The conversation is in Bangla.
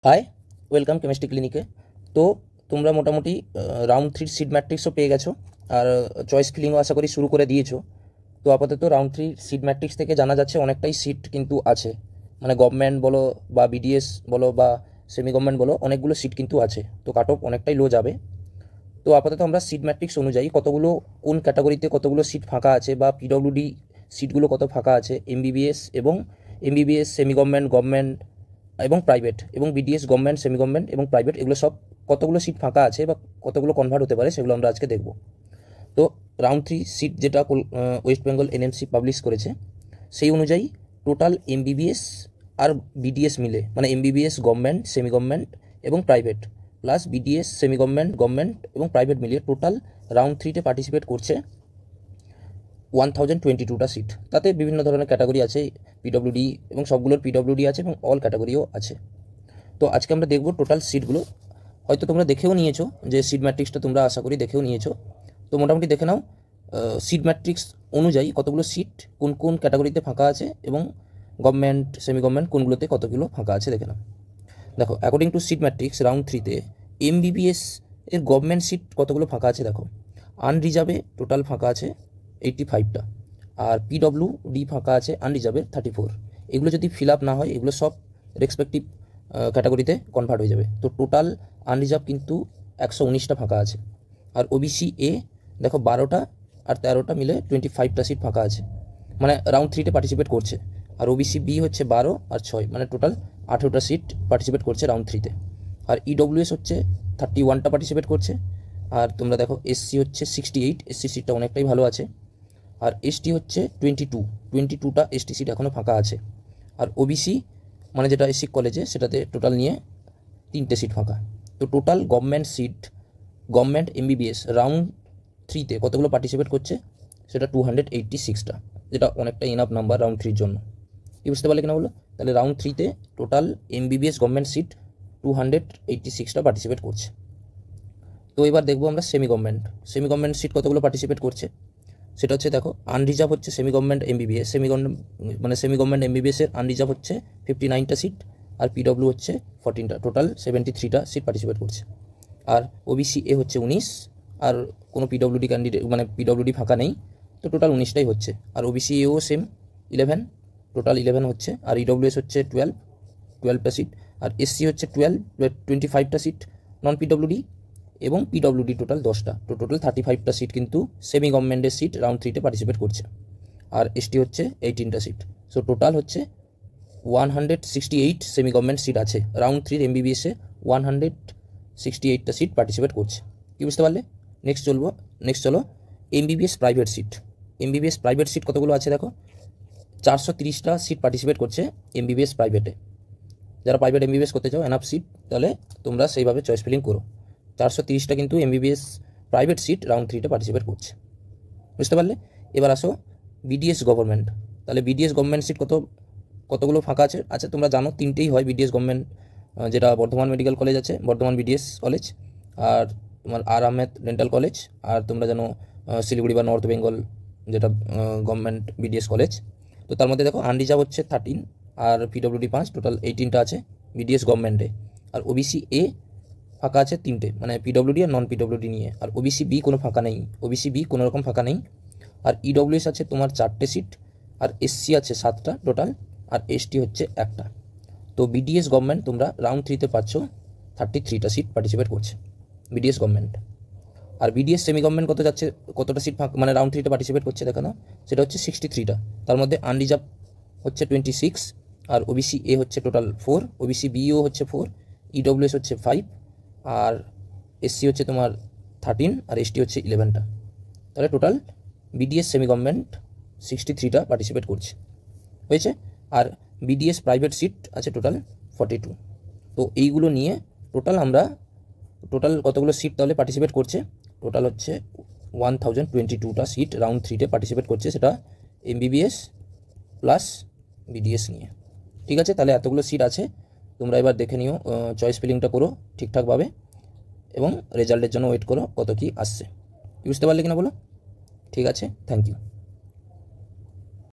হাই, ওয়েলকাম কেমিস্ট্রি ক্লিনিকে। তো তোমরা মোটামুটি রাউন্ড 3 সিট ম্যাট্রিক্সও পেয়ে গেছো, আর চয়েস ফিলিংও আশা করি শুরু করে দিয়েছো। তো আপাতত রাউন্ড 3 সিট ম্যাট্রিক্স থেকে জানা যাচ্ছে অনেকটাই সিট কিন্তু আছে, মানে গভর্নমেন্ট বলো বা বিডিএস বলো বা সেমি গভর্নমেন্ট বলো, অনেকগুলো সিট কিন্তু আছে। তো কাট অফ অনেকটাই লো যাবে। তো আপাতত আমরা সিট ম্যাট্রিক্স অনুযায়ী কতগুলো কোন ক্যাটাগরিতে কতগুলো সিট ফাঁকা আছে বা পিডব্লিউডি সিটগুলো কত ফাঁকা আছে, এমবিবিএস এবং এমবিবিএস সেমি গভর্নমেন্ট, গভর্নমেন্ট এবং প্রাইভেট, এবং বিডিএস গভর্নমেন্ট, সেমি গভর্নমেন্ট এবং প্রাইভেট, এগুলো সব কতগুলো সিট ফাঁকা আছে বা কতগুলো কনভার্ট হতে পারে সেগুলো আমরা আজকে দেখব। তো রাউন্ড 3 সিট যেটা ওয়েস্ট বেঙ্গল এনএমসি পাবলিশ করেছে, সেই অনুযায়ী টোটাল এমবিবিএস আর বিডিএস মিলে, মানে এমবিবিএস গভর্নমেন্ট, সেমি গভর্নমেন্ট এবং private plus BDS semi government, government এবং প্রাইভেট মিলিয়ে টোটাল রাউন্ড 3-তে পার্টিসিপেট করছে 1022টা সিট। তাতে বিভিন্ন ধরনের ক্যাটাগরি আছে, পিডব্লিউডি এবং সবগুলোর পিডব্লিউডি আছে এবং অল ক্যাটাগরিও আছে। তো আজকে আমরা দেখব টোটাল সিটগুলো। হয়তো তোমরা দেখেও নিয়েছো যে সিট ম্যাট্রিক্সটা তোমরা আশা করি দেখেও নিয়েছো। তো মোটামুটি দেখে নাও সিট ম্যাট্রিক্স অনুযায়ী কতগুলো সিট কোন কোন ক্যাটাগরিতে ফাঁকা আছে এবং গভর্নমেন্ট, সেমি গভর্নমেন্ট কোনগুলোতে কতগুলো ফাঁকা আছে দেখে নাও। দেখো, according to seat matrix round 3-তে এমবিবিএস এর গভর্নমেন্ট সিট কতগুলো ফাঁকা আছে দেখো। আনরিজার্ভে টোটাল ফাঁকা আছে 85টা, আর পিডব্লিউডি ফাঁকা আছে আনরিজার্ভে 34। এগুলো যদি ফিল আপ না হয়, এগুলো সব রেসপেক্টিভ ক্যাটাগরিতে কনভার্ট হয়ে যাবে। তো টোটাল আনরিজার্ভ কিন্তু 119টা ফাঁকা আছে। আর ওবিসি এ দেখো 12টা আর 13টা মিলে 25টা সিট ফাঁকা আছে, মানে রাউন্ড 3-তে পার্টিসিপেট করছে। আর ওবিসি বি হচ্ছে 12 আর 6, মানে টোটাল 18টা সিট পার্টিসিপেট করছে রাউন্ড 3-তে। আর ইডব্লিউএস হচ্ছে 31টা পার্টিসিপেট করছে। আর তোমরা দেখো এসসি হচ্ছে 68, এসসি সিটটা অনেকটাই ভালো আছে। আর এসটি হচ্ছে 22টা এসটি সিট এখনও ফাঁকা আছে। আর ওবিসি মানে যেটা এসসি কলেজে, সেটাতে টোটাল নিয়ে 3টে সিট ফাঁকা। তো total government seat, government MBBS round 3-তে কতগুলো পার্টিসিপেট করছে সেটা 286টা, যেটা অনেকটা ইনাফ নাম্বার রাউন্ড 3-র জন্য। কি বুঝতে পারলে কিনা বলো? তাহলে রাউন্ড 3-তে টোটাল এমবিবিএস গভর্নমেন্ট সিট 286টা পার্টিসিপেট করছে। তো এবার দেখবো আমরা সেমি গভর্নমেন্ট সিট কতগুলো পার্টিসিপেট করছে। সেটা হচ্ছে দেখো, আনরিজার্ভ হচ্ছে semi government MBBS, semi government এমবিবিএসের আনরিজার্ভ হচ্ছে 59টা সিট, আর পিডব্লিউ হচ্ছে 14টা, টোটাল 73টা সিট পার্টিসিপেট করছে। আর ওবিসি এ হচ্ছে 19, আর কোনো পিডব্লিউডি ক্যান্ডিডেট মানে পিডব্লিউডি ফাঁকা নেই, তো টোটাল 19টাই হচ্ছে। আর ওবিসি এও সেম 11, টোটাল 11 হচ্ছে। আর ইডব্লিউএস হচ্ছে 12টা সিট। আর এসসি হচ্ছে 25টা সিট নন পিডব্লিউডি, এবং পিডব্লিউডি টোটাল 10টা। তো টোটাল 35টা সিট কিন্তু সেমি গভর্নমেন্টের সিট রাউন্ড 3-তে পার্টিসিপেট করছে। আর এসটি হচ্ছে 18টা সিট। সো টোটাল হচ্ছে 168 সেমি গভর্নমেন্ট সিট আছে রাউন্ড 3 এমবিবিএসে। 168টা সিট পার্টিসিপেট করছে। কি বুঝতে পারলে? নেক্সট চলো এমবিবিএস প্রাইভেট সিট কতগুলো আছে দেখো। 430টা সিট পার্টিসিপেট করছে এমবিবিএস প্রাইভেটে। যারা প্রাইভেট এমবিবিএস করতে চাও, এনাফ সিট, তাহলে তোমরা সেইভাবে চয়েস ফিলিং করো। 430টা কিন্তু এমবিবিএস প্রাইভেট সিট রাউন্ড 3-তে পার্টিসিপেট করছে। বুঝতে পারলে? এবার আসো বিডিএস গভর্নমেন্ট। তাহলে বিডিএস গভর্নমেন্ট সিট কতগুলো ফাঁকা আছে? আচ্ছা, তোমরা জানো 3টেই হয় বিডিএস গভর্নমেন্ট, যেটা বর্ধমান মেডিকেল কলেজ আছে, বর্ধমান বিডিএস কলেজ, আর তোমার আর আহমেদ ডেন্টাল কলেজ, আর তোমরা জানো শিলিগুড়ি বা নর্থ বেঙ্গল যেটা গভর্নমেন্ট বিডিএস কলেজ। তো তার মধ্যে দেখো আনরিজার্ভ হচ্ছে 13 আর পিডব্লিউডি 5, টোটাল 18টা আছে বিডিএস গভর্নমেন্টে। আর ওবিসি এ ফাঁকা আছে 3টে, মানে পিডব্লিউডি আর নন পিডব্লিউডি নিয়ে। আর ওবিসি বি কোনো ফাঁকা নেই, কোনো রকম ফাঁকা নেই। আর ইডব্লিউএস আছে তোমার 4টে সিট, আর এসসি আছে 7টা টোটাল, আর এসটি হচ্ছে 1টা। তো বিডিএস গভর্নমেন্ট তোমরা রাউন্ড 3-তে পাচ্ছ 33টা সিট পার্টিসিপেট করছে বিডিএস গভর্নমেন্ট। আর বিডিএস সেমি গভর্নমেন্ট কতটা সিট ফাঁকা মানে রাউন্ড 3-তে পার্টিসিপেট করছে দেখো না, সেটা হচ্ছে 63টা। তার মধ্যে আনরিজার্ভ হচ্ছে 26, আর ওবিসি এ হচ্ছে টোটাল 4, ওবিসি বিও হচ্ছে 4, ইডব্লিউএস হচ্ছে 5, আর এসসি হচ্ছে তোমার 13, আর এসটি হচ্ছে 11টা। তাহলে টোটাল বিডিএস সেমি গভর্নমেন্ট 63টা পার্টিসিপেট করছে, হয়েছে। আর বিডিএস প্রাইভেট সিট আছে টোটাল 42। তো এইগুলো নিয়ে টোটাল কতগুলো সিট তাহলে পার্টিসিপেট করছে? টোটাল হচ্ছে 1022টা সিট রাউন্ড 3-তে পার্টিসিপেট করছে, সেটা এমবিবিএস প্লাস বিডিএস নিয়ে। ঠিক আছে, তাহলে এতগুলো সিট আছে। তোমরা এবার দেখে নিও, চয়েস ফিলিংটা করো ঠিকঠাকভাবে, এবং রেজাল্টের জন্য ওয়েট করো কত কি আসছে। বুঝতে পারলে কিনা বলো? ঠিক আছে, থ্যাংক ইউ।